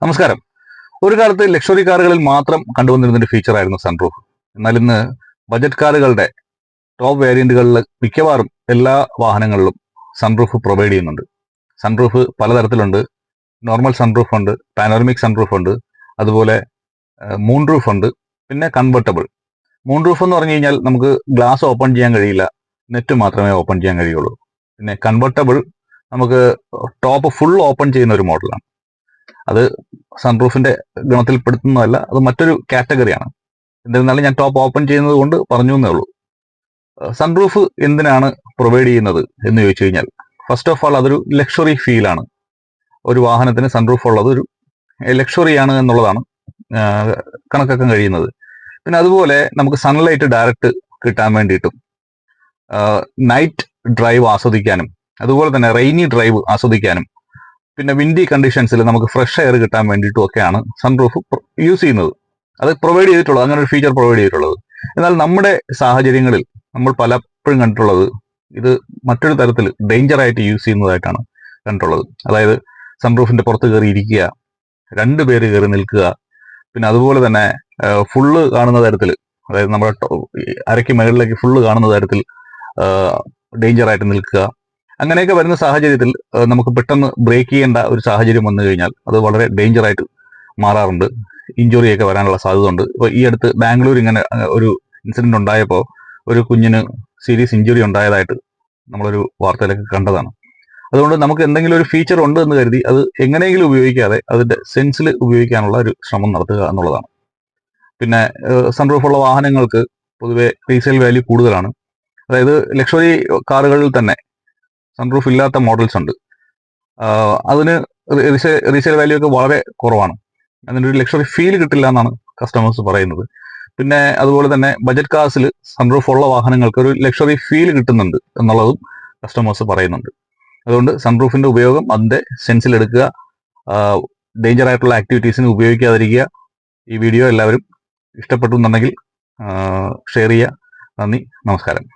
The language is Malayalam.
നമസ്കാരം. ഒരു കാലത്ത് ലക്ഷറി കാറുകളിൽ മാത്രം കണ്ടുവന്നിരുന്ന ഒരു ഫീച്ചറായിരുന്നു സൺറൂഫ്. എന്നാൽ ഇന്ന് ബജറ്റ് കാറുകളുടെ ടോപ്പ് വേരിയന്റുകളിൽ മിക്കവാറും എല്ലാ വാഹനങ്ങളിലും സൺറൂഫ് പ്രൊവൈഡ് ചെയ്യുന്നുണ്ട്. സൺറൂഫ് പലതരത്തിലുണ്ട്. നോർമൽ സൺറൂഫ് ഉണ്ട്, പാനോറമിക് സൺറൂഫ് ഉണ്ട്, അതുപോലെ മൂൺ റൂഫ് ഉണ്ട്, പിന്നെ കൺവെർട്ടബിൾ. മൂൺ റൂഫ് എന്ന് പറഞ്ഞു കഴിഞ്ഞാൽ നമുക്ക് ഗ്ലാസ് ഓപ്പൺ ചെയ്യാൻ കഴിയില്ല, നെറ്റ് മാത്രമേ ഓപ്പൺ ചെയ്യാൻ കഴിയുള്ളൂ. പിന്നെ കൺവെർട്ടബിൾ നമുക്ക് ടോപ്പ് ഫുൾ ഓപ്പൺ ചെയ്യുന്ന ഒരു മോഡലാണ്. അത് സൺറൂഫിന്റെ ഗണത്തിൽപ്പെടുത്തുന്നതല്ല, അത് മറ്റൊരു കാറ്റഗറിയാണ്. എന്നിരുന്നാലും ഞാൻ ടോപ്പ് ഓപ്പൺ ചെയ്യുന്നത് കൊണ്ട് പറഞ്ഞു എന്നേ ഉള്ളൂ. സൺറൂഫ് എന്തിനാണ് പ്രൊവൈഡ് ചെയ്യുന്നത് എന്ന് ചോദിച്ചു കഴിഞ്ഞാൽ, ഫസ്റ്റ് ഓഫ് ഓൾ അതൊരു ലക്ഷറി ഫീലാണ്. ഒരു വാഹനത്തിന് സൺറൂഫ് ഉള്ളത് ഒരു ലക്ഷറിയാണ് എന്നുള്ളതാണ് കണക്കാക്കാൻ കഴിയുന്നത്. പിന്നെ അതുപോലെ നമുക്ക് സൺലൈറ്റ് ഡയറക്റ്റ് കിട്ടാൻ വേണ്ടിയിട്ടും നൈറ്റ് ഡ്രൈവ് ആസ്വദിക്കാനും അതുപോലെ തന്നെ റെയിനി ഡ്രൈവ് ആസ്വദിക്കാനും പിന്നെ വിൻഡി കണ്ടീഷൻസിൽ നമുക്ക് ഫ്രഷ് എയർ കിട്ടാൻ വേണ്ടിയിട്ടും ഒക്കെയാണ് സൺറൂഫ് യൂസ് ചെയ്യുന്നത്. അത് പ്രൊവൈഡ് ചെയ്തിട്ടുള്ളത്, അങ്ങനെ ഒരു ഫീച്ചർ പ്രൊവൈഡ് ചെയ്തിട്ടുള്ളത്. എന്നാൽ നമ്മുടെ സാഹചര്യങ്ങളിൽ നമ്മൾ പലപ്പോഴും കണ്ടിട്ടുള്ളത് ഇത് മറ്റൊരു തരത്തിൽ ഡേഞ്ചർ ആയിട്ട് യൂസ് ചെയ്യുന്നതായിട്ടാണ് കണ്ടിട്ടുള്ളത്. അതായത് സൺറൂഫിന്റെ പുറത്ത് കയറി ഇരിക്കുക, രണ്ടുപേര് കയറി നിൽക്കുക, പിന്നെ അതുപോലെ തന്നെ ഫുള്ള് കാണുന്ന തരത്തിൽ, അതായത് നമ്മുടെ അരയ്ക്ക് മുകളിലേക്ക് ഫുള്ള് കാണുന്ന തരത്തിൽ ഡേഞ്ചർ ആയിട്ട് നിൽക്കുക. അങ്ങനെയൊക്കെ വരുന്ന സാഹചര്യത്തിൽ നമുക്ക് പെട്ടെന്ന് ബ്രേക്ക് ചെയ്യേണ്ട ഒരു സാഹചര്യം വന്നു കഴിഞ്ഞാൽ അത് വളരെ ഡേഞ്ചർ ആയിട്ട് മാറാറുണ്ട്. ഇഞ്ചുറിയൊക്കെ വരാനുള്ള സാധ്യത ഉണ്ട്. ഇപ്പോൾ ഈ അടുത്ത് ബാംഗ്ലൂർ ഇങ്ങനെ ഒരു ഇൻസിഡന്റ് ഉണ്ടായപ്പോൾ ഒരു കുഞ്ഞിന് സീരിയസ് ഇഞ്ചുറി ഉണ്ടായതായിട്ട് നമ്മളൊരു വാർത്തയിലൊക്കെ കണ്ടതാണ്. അതുകൊണ്ട് നമുക്ക് എന്തെങ്കിലും ഒരു ഫീച്ചർ ഉണ്ട് എന്ന് കരുതി അത് എങ്ങനെയെങ്കിലും ഉപയോഗിക്കാതെ അതിന്റെ സെൻസിൽ ഉപയോഗിക്കാനുള്ള ഒരു ശ്രമം നടത്തുക എന്നുള്ളതാണ്. പിന്നെ സൺറൂഫുള്ള വാഹനങ്ങൾക്ക് പൊതുവെ റീസെയിൽ വാല്യൂ കൂടുതലാണ്. അതായത് ലക്ഷറി കാറുകളിൽ തന്നെ സൺറൂഫ് ഇല്ലാത്ത മോഡൽസ് ഉണ്ട്. അതിന് റീസെയിൽ വാല്യൂ ഒക്കെ വളരെ കുറവാണ്. അതിനൊരു ലക്ഷറി ഫീൽ കിട്ടില്ല എന്നാണ് കസ്റ്റമേഴ്സ് പറയുന്നത്. പിന്നെ അതുപോലെ തന്നെ ബജറ്റ് കാർസിൽ സൺറൂഫ് ഉള്ള വാഹനങ്ങൾക്ക് ഒരു ലക്ഷറി ഫീൽ കിട്ടുന്നുണ്ട് എന്നുള്ളതും കസ്റ്റമേഴ്സ് പറയുന്നുണ്ട്. അതുകൊണ്ട് സൺറൂഫിന്റെ ഉപയോഗം അതിന്റെ സെൻസിലെടുക്കുക, ഡേഞ്ചർ ആയിട്ടുള്ള ആക്ടിവിറ്റീസിന് ഉപയോഗിക്കാതിരിക്കുക. ഈ വീഡിയോ എല്ലാവരും ഇഷ്ടപ്പെട്ടു എന്നുണ്ടെങ്കിൽ ഷെയർ ചെയ്യുക. നന്ദി, നമസ്കാരം.